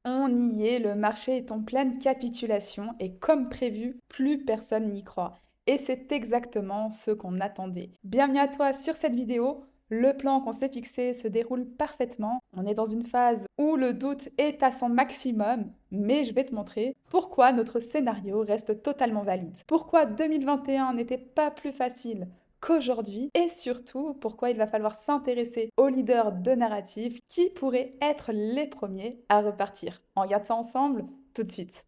On y est, le marché est en pleine capitulation et comme prévu, plus personne n'y croit. Et c'est exactement ce qu'on attendait. Bienvenue à toi sur cette vidéo. Le plan qu'on s'est fixé se déroule parfaitement. On est dans une phase où le doute est à son maximum, mais je vais te montrer pourquoi notre scénario reste totalement valide. Pourquoi 2021 n'était pas plus facile qu'aujourd'hui et surtout pourquoi il va falloir s'intéresser aux leaders de narratif qui pourraient être les premiers à repartir. On regarde ça ensemble tout de suite.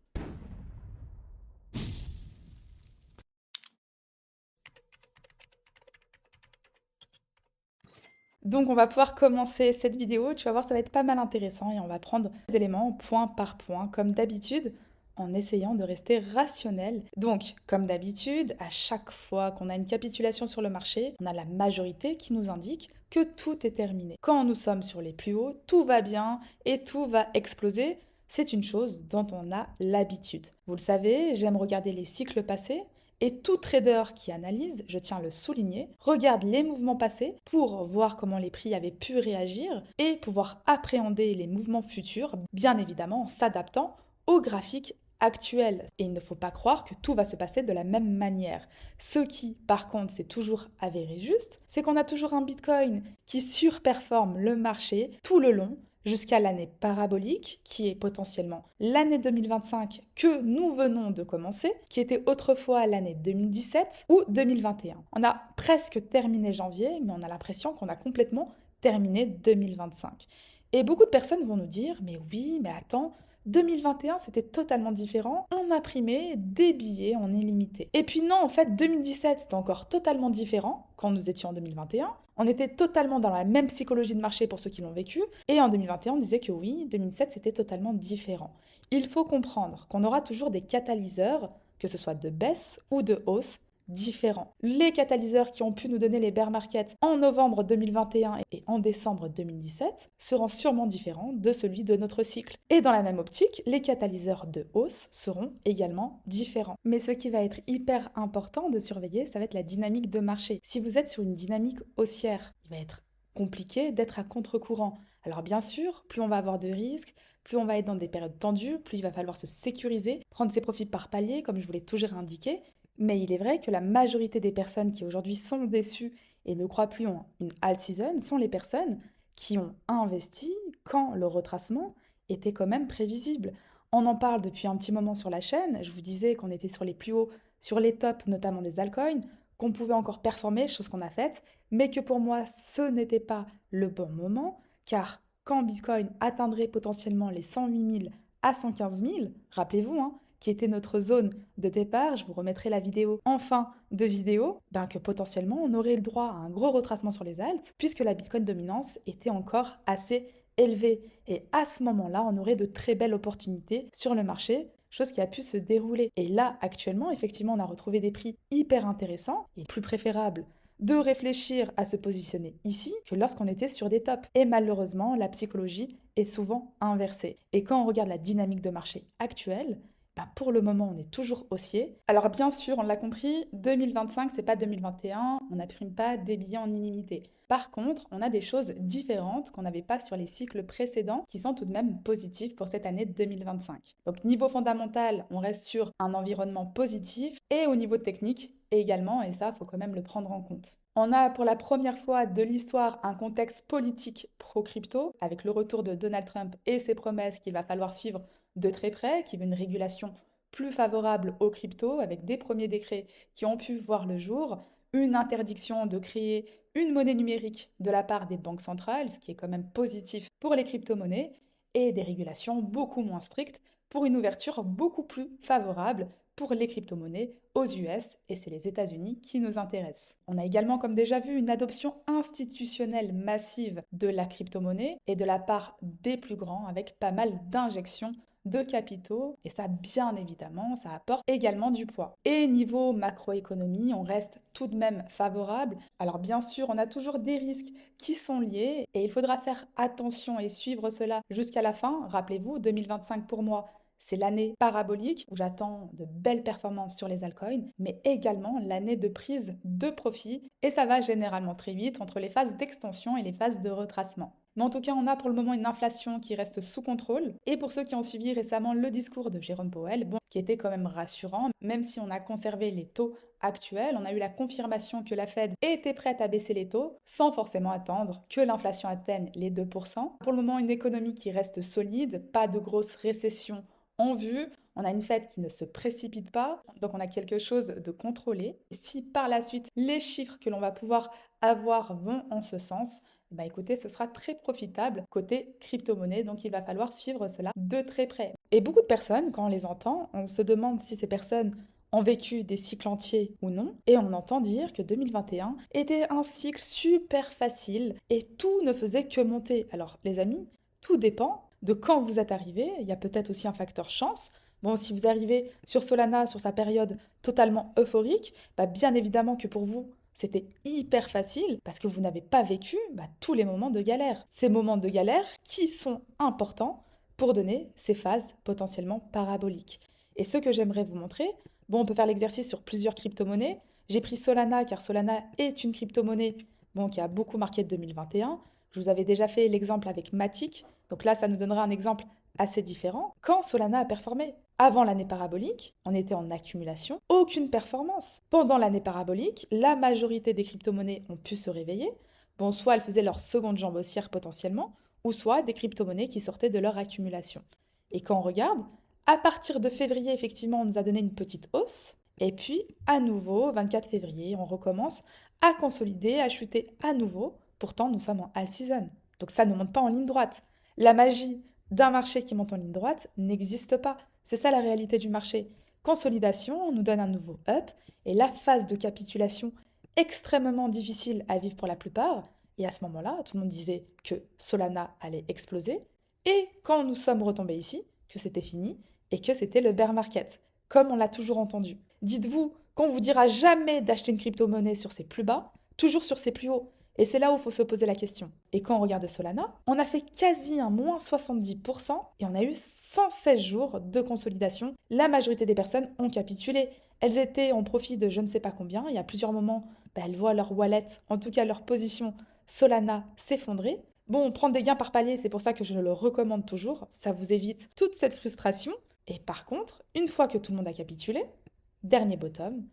Donc on va pouvoir commencer cette vidéo, tu vas voir ça va être pas mal intéressant et on va prendre les éléments point par point comme d'habitude en essayant de rester rationnel. Donc comme d'habitude, à chaque fois qu'on a une capitulation sur le marché, on a la majorité qui nous indique que tout est terminé. Quand nous sommes sur les plus hauts, tout va bien et tout va exploser. C'est une chose dont on a l'habitude. Vous le savez, j'aime regarder les cycles passés et tout trader qui analyse, je tiens à le souligner, regarde les mouvements passés pour voir comment les prix avaient pu réagir et pouvoir appréhender les mouvements futurs, bien évidemment en s'adaptant au graphique actuel. Et il ne faut pas croire que tout va se passer de la même manière. Ce qui, par contre, s'est toujours avéré juste, c'est qu'on a toujours un Bitcoin qui surperforme le marché tout le long jusqu'à l'année parabolique, qui est potentiellement l'année 2025 que nous venons de commencer, qui était autrefois l'année 2017 ou 2021. On a presque terminé janvier, mais on a l'impression qu'on a complètement terminé 2025. Et beaucoup de personnes vont nous dire, mais oui, mais attends, 2021, c'était totalement différent. On imprimait des billets en illimité. Et puis non, en fait, 2017, c'était encore totalement différent quand nous étions en 2021. On était totalement dans la même psychologie de marché pour ceux qui l'ont vécu. Et en 2021, on disait que oui, 2007, c'était totalement différent. Il faut comprendre qu'on aura toujours des catalyseurs, que ce soit de baisse ou de hausse, différents. Les catalyseurs qui ont pu nous donner les bear markets en novembre 2021 et en décembre 2017 seront sûrement différents de celui de notre cycle. Et dans la même optique, les catalyseurs de hausse seront également différents. Mais ce qui va être hyper important de surveiller, ça va être la dynamique de marché. Si vous êtes sur une dynamique haussière, il va être compliqué d'être à contre-courant. Alors bien sûr, plus on va avoir de risques, plus on va être dans des périodes tendues, plus il va falloir se sécuriser, prendre ses profits par palier, comme je vous l'ai toujours indiqué. Mais il est vrai que la majorité des personnes qui aujourd'hui sont déçues et ne croient plus en une alt season sont les personnes qui ont investi quand le retracement était quand même prévisible. On en parle depuis un petit moment sur la chaîne. Je vous disais qu'on était sur les plus hauts, sur les tops, notamment des altcoins, qu'on pouvait encore performer, chose qu'on a faite, mais que pour moi, ce n'était pas le bon moment, car quand Bitcoin atteindrait potentiellement les 108 000 à 115 000, rappelez-vous, hein, qui était notre zone de départ, je vous remettrai la vidéo en fin de vidéo, ben que potentiellement on aurait le droit à un gros retracement sur les alts, puisque la Bitcoin dominance était encore assez élevée. Et à ce moment-là, on aurait de très belles opportunités sur le marché, chose qui a pu se dérouler. Et là, actuellement, effectivement, on a retrouvé des prix hyper intéressants et plus préférable de réfléchir à se positionner ici que lorsqu'on était sur des tops. Et malheureusement, la psychologie est souvent inversée. Et quand on regarde la dynamique de marché actuelle, ben pour le moment, on est toujours haussier. Alors bien sûr, on l'a compris, 2025, c'est pas 2021, on n'imprime pas des billets en illimité. Par contre, on a des choses différentes qu'on n'avait pas sur les cycles précédents qui sont tout de même positifs pour cette année 2025. Donc niveau fondamental, on reste sur un environnement positif et au niveau technique également, et ça, il faut quand même le prendre en compte. On a pour la première fois de l'histoire un contexte politique pro-crypto, avec le retour de Donald Trump et ses promesses qu'il va falloir suivre de très près, qui veut une régulation plus favorable aux cryptos, avec des premiers décrets qui ont pu voir le jour, une interdiction de créer une monnaie numérique de la part des banques centrales, ce qui est quand même positif pour les crypto-monnaies, et des régulations beaucoup moins strictes pour une ouverture beaucoup plus favorable pour les crypto-monnaies aux US, et c'est les États-Unis qui nous intéressent. On a également, comme déjà vu, une adoption institutionnelle massive de la crypto-monnaie et de la part des plus grands, avec pas mal d'injections de capitaux, et ça, bien évidemment, ça apporte également du poids. Et niveau macroéconomie, on reste tout de même favorable. Alors bien sûr, on a toujours des risques qui sont liés, et il faudra faire attention et suivre cela jusqu'à la fin. Rappelez-vous, 2025 pour moi, c'est l'année parabolique où j'attends de belles performances sur les altcoins, mais également l'année de prise de profit. Et ça va généralement très vite entre les phases d'extension et les phases de retracement. Mais en tout cas, on a pour le moment une inflation qui reste sous contrôle. Et pour ceux qui ont suivi récemment le discours de Jérôme Powell, bon, qui était quand même rassurant, même si on a conservé les taux actuels, on a eu la confirmation que la Fed était prête à baisser les taux sans forcément attendre que l'inflation atteigne les 2%. Pour le moment, une économie qui reste solide, pas de grosse récession en vue. On a une Fed qui ne se précipite pas, donc on a quelque chose de contrôlé. Si par la suite les chiffres que l'on va pouvoir avoir vont en ce sens, bah écoutez, ce sera très profitable côté crypto-monnaie, donc il va falloir suivre cela de très près. Et beaucoup de personnes, quand on les entend, on se demande si ces personnes ont vécu des cycles entiers ou non, et on entend dire que 2021 était un cycle super facile et tout ne faisait que monter. Alors les amis, tout dépend de quand vous êtes arrivé, il y a peut-être aussi un facteur chance. Bon, si vous arrivez sur Solana, sur sa période totalement euphorique, bah bien évidemment que pour vous, c'était hyper facile parce que vous n'avez pas vécu tous les moments de galère. Ces moments de galère qui sont importants pour donner ces phases potentiellement paraboliques. Et ce que j'aimerais vous montrer, bon, on peut faire l'exercice sur plusieurs crypto-monnaies. J'ai pris Solana car Solana est une crypto-monnaie bon, qui a beaucoup marqué 2021. Je vous avais déjà fait l'exemple avec Matic. Donc là, ça nous donnera un exemple assez différent. Quand Solana a performé avant l'année parabolique, on était en accumulation, aucune performance. Pendant l'année parabolique, la majorité des crypto-monnaies ont pu se réveiller. Bon, soit elles faisaient leur seconde jambe haussière potentiellement, ou soit des crypto-monnaies qui sortaient de leur accumulation. Et quand on regarde, à partir de février, effectivement, on nous a donné une petite hausse. Et puis, à nouveau, 24 février, on recommence à consolider, à chuter à nouveau. Pourtant, nous sommes en all season. Donc ça ne monte pas en ligne droite. La magie d'un marché qui monte en ligne droite n'existe pas. C'est ça la réalité du marché. Consolidation, on nous donne un nouveau up, et la phase de capitulation extrêmement difficile à vivre pour la plupart. Et à ce moment-là, tout le monde disait que Solana allait exploser. Et quand nous sommes retombés ici, que c'était fini et que c'était le bear market, comme on l'a toujours entendu. Dites-vous qu'on vous dira jamais d'acheter une crypto-monnaie sur ses plus bas, toujours sur ses plus hauts. Et c'est là où il faut se poser la question. Et quand on regarde Solana, on a fait quasi un moins 70% et on a eu 116 jours de consolidation. La majorité des personnes ont capitulé. Elles étaient en profit de je ne sais pas combien et à plusieurs moments, elles voient leur wallet, en tout cas leur position Solana s'effondrer. Bon, prendre des gains par palier, c'est pour ça que je le recommande toujours. Ça vous évite toute cette frustration. Et par contre, une fois que tout le monde a capitulé, dernier bottom,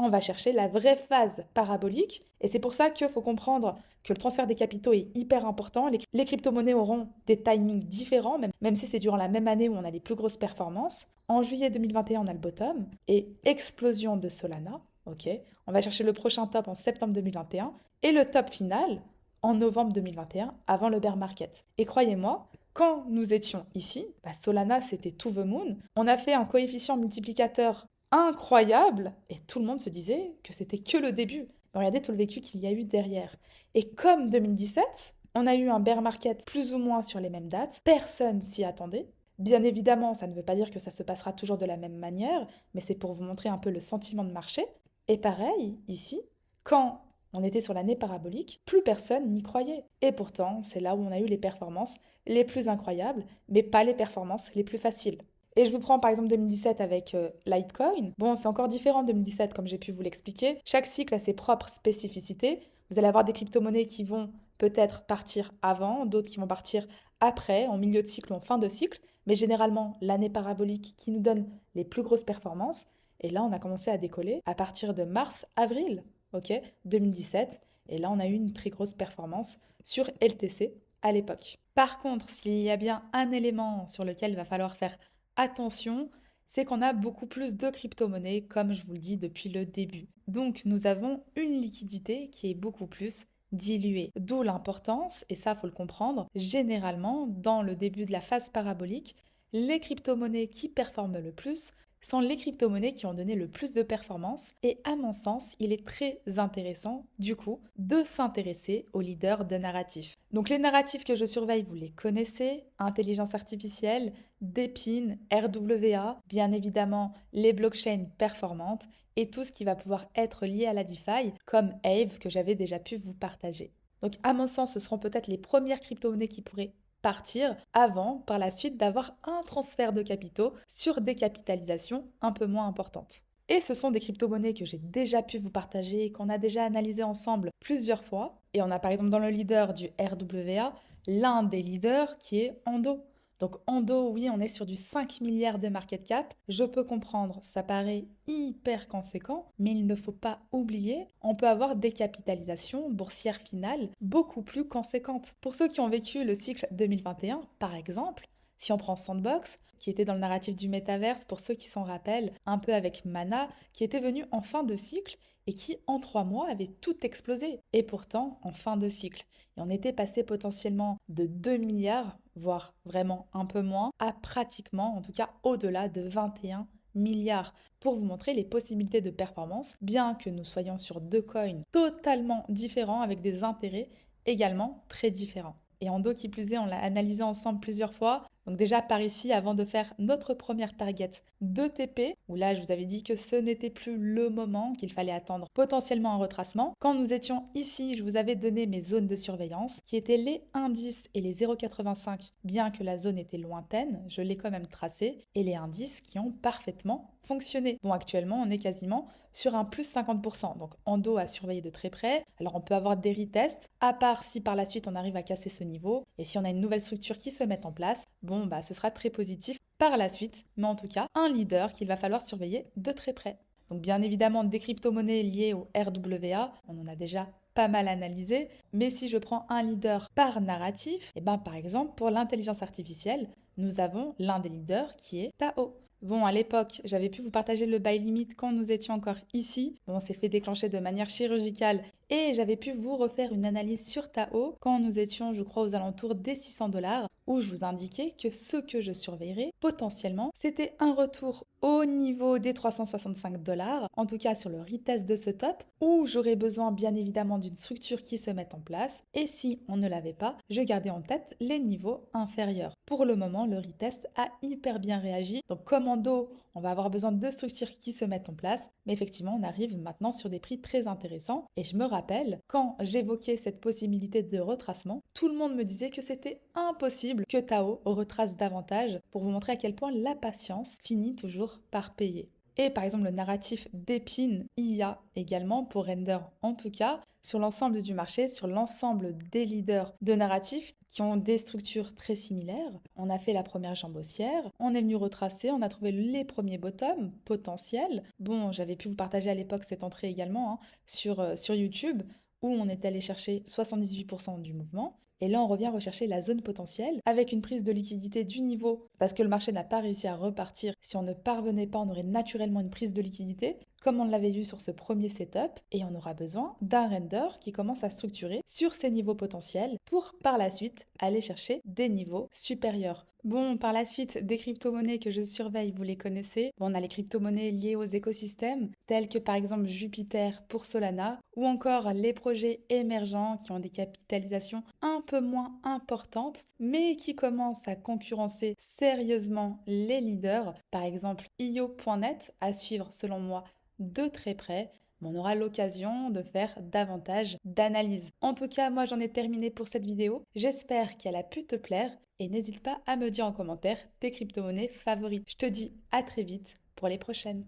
on va chercher la vraie phase parabolique. Et c'est pour ça qu'il faut comprendre que le transfert des capitaux est hyper important. Les crypto-monnaies auront des timings différents, même si c'est durant la même année où on a les plus grosses performances. En juillet 2021, on a le bottom et explosion de Solana. Ok, on va chercher le prochain top en septembre 2021 et le top final en novembre 2021 avant le bear market. Et croyez-moi, quand nous étions ici, Solana c'était to the moon. On a fait un coefficient multiplicateur incroyable et tout le monde se disait que c'était que le début. Mais regardez tout le vécu qu'il y a eu derrière. Et comme 2017, on a eu un bear market plus ou moins sur les mêmes dates, personne s'y attendait. Bien évidemment, ça ne veut pas dire que ça se passera toujours de la même manière, mais c'est pour vous montrer un peu le sentiment de marché. Et pareil, ici, quand on était sur l'année parabolique, plus personne n'y croyait. Et pourtant, c'est là où on a eu les performances les plus incroyables, mais pas les performances les plus faciles. Et je vous prends par exemple 2017 avec Litecoin. Bon, c'est encore différent de 2017 comme j'ai pu vous l'expliquer. Chaque cycle a ses propres spécificités. Vous allez avoir des crypto-monnaies qui vont peut-être partir avant, d'autres qui vont partir après, en milieu de cycle ou en fin de cycle. Mais généralement, l'année parabolique qui nous donne les plus grosses performances. Et là, on a commencé à décoller à partir de mars-avril, ok, 2017. Et là, on a eu une très grosse performance sur LTC à l'époque. Par contre, s'il y a bien un élément sur lequel il va falloir faire attention, c'est qu'on a beaucoup plus de crypto-monnaies, comme je vous le dis depuis le début. Donc, nous avons une liquidité qui est beaucoup plus diluée. D'où l'importance, et ça, faut le comprendre, généralement, dans le début de la phase parabolique, les crypto-monnaies qui performent le plus sont les crypto-monnaies qui ont donné le plus de performance et à mon sens, il est très intéressant du coup de s'intéresser aux leaders de narratifs. Donc les narratifs que je surveille, vous les connaissez, intelligence artificielle, Depin, RWA, bien évidemment les blockchains performantes et tout ce qui va pouvoir être lié à la DeFi comme Aave que j'avais déjà pu vous partager. Donc à mon sens, ce seront peut-être les premières crypto-monnaies qui pourraient partir avant, par la suite, d'avoir un transfert de capitaux sur des capitalisations un peu moins importantes. Et ce sont des crypto-monnaies que j'ai déjà pu vous partager et qu'on a déjà analysé ensemble plusieurs fois. Et on a par exemple dans le leader du RWA l'un des leaders qui est Ando. Donc Ando, oui, on est sur du 5 milliards de market cap. Je peux comprendre, ça paraît hyper conséquent, mais il ne faut pas oublier, on peut avoir des capitalisations boursières finales beaucoup plus conséquentes. Pour ceux qui ont vécu le cycle 2021, par exemple, si on prend Sandbox, qui était dans le narratif du métaverse, pour ceux qui s'en rappellent, un peu avec Mana, qui était venu en fin de cycle et qui, en 3 mois, avait tout explosé. Et pourtant, en fin de cycle. Et on était passé potentiellement de 2 milliards, voire vraiment un peu moins, à pratiquement, en tout cas au-delà de 21 milliards pour vous montrer les possibilités de performance, bien que nous soyons sur deux coins totalement différents avec des intérêts également très différents. Et en dos qui plus est, on l'a analysé ensemble plusieurs fois. Donc déjà par ici, avant de faire notre première target de TP, où là je vous avais dit que ce n'était plus le moment, qu'il fallait attendre potentiellement un retracement. Quand nous étions ici, je vous avais donné mes zones de surveillance, qui étaient les 1,10 et les 0,85, bien que la zone était lointaine, je l'ai quand même tracé, et les indices qui ont parfaitement fonctionné. Bon, actuellement, on est quasiment sur un plus 50%. Donc Endo à surveiller de très près. Alors on peut avoir des retests, à part si par la suite on arrive à casser ce niveau. Et si on a une nouvelle structure qui se met en place, bon bah ce sera très positif par la suite. Mais en tout cas, un leader qu'il va falloir surveiller de très près. Donc bien évidemment des crypto-monnaies liées au RWA, on en a déjà pas mal analysé. Mais si je prends un leader par narratif, et ben par exemple pour l'intelligence artificielle, nous avons l'un des leaders qui est Tao. Bon, à l'époque, j'avais pu vous partager le buy limit quand nous étions encore ici. Bon, on s'est fait déclencher de manière chirurgicale et j'avais pu vous refaire une analyse sur Tao quand nous étions, je crois, aux alentours des 600 dollars où je vous indiquais que ce que je surveillerais potentiellement, c'était un retour au niveau des 365 dollars, en tout cas sur le retest de ce top, où j'aurais besoin bien évidemment d'une structure qui se mette en place. Et si on ne l'avait pas, je gardais en tête les niveaux inférieurs. Pour le moment, le retest a hyper bien réagi. Donc commando, on va avoir besoin de structures qui se mettent en place. Mais effectivement, on arrive maintenant sur des prix très intéressants. Et je me rappelle, quand j'évoquais cette possibilité de retracement, tout le monde me disait que c'était impossible que Tao retrace davantage pour vous montrer à quel point la patience finit toujours par payer. Et par exemple, le narratif d'Epine IA également, pour Render en tout cas, sur l'ensemble du marché, sur l'ensemble des leaders de narratifs qui ont des structures très similaires. On a fait la première jambe haussière, on est venu retracer, on a trouvé les premiers bottoms potentiels. Bon, j'avais pu vous partager à l'époque cette entrée également sur YouTube, où on est allé chercher 78% du mouvement. Et là, on revient rechercher la zone potentielle avec une prise de liquidité du niveau, parce que le marché n'a pas réussi à repartir. Si on ne parvenait pas, on aurait naturellement une prise de liquidité, comme on l'avait vu sur ce premier setup, et on aura besoin d'un render qui commence à structurer sur ces niveaux potentiels pour par la suite aller chercher des niveaux supérieurs. Bon, par la suite, des crypto-monnaies que je surveille, vous les connaissez. Bon, on a les crypto-monnaies liées aux écosystèmes, tels que par exemple Jupiter pour Solana, ou encore les projets émergents qui ont des capitalisations un peu moins importantes, mais qui commencent à concurrencer sérieusement les leaders. Par exemple, io.net à suivre selon moi de très près. On aura l'occasion de faire davantage d'analyses. En tout cas, moi j'en ai terminé pour cette vidéo. J'espère qu'elle a pu te plaire et n'hésite pas à me dire en commentaire tes crypto-monnaies favorites. Je te dis à très vite pour les prochaines.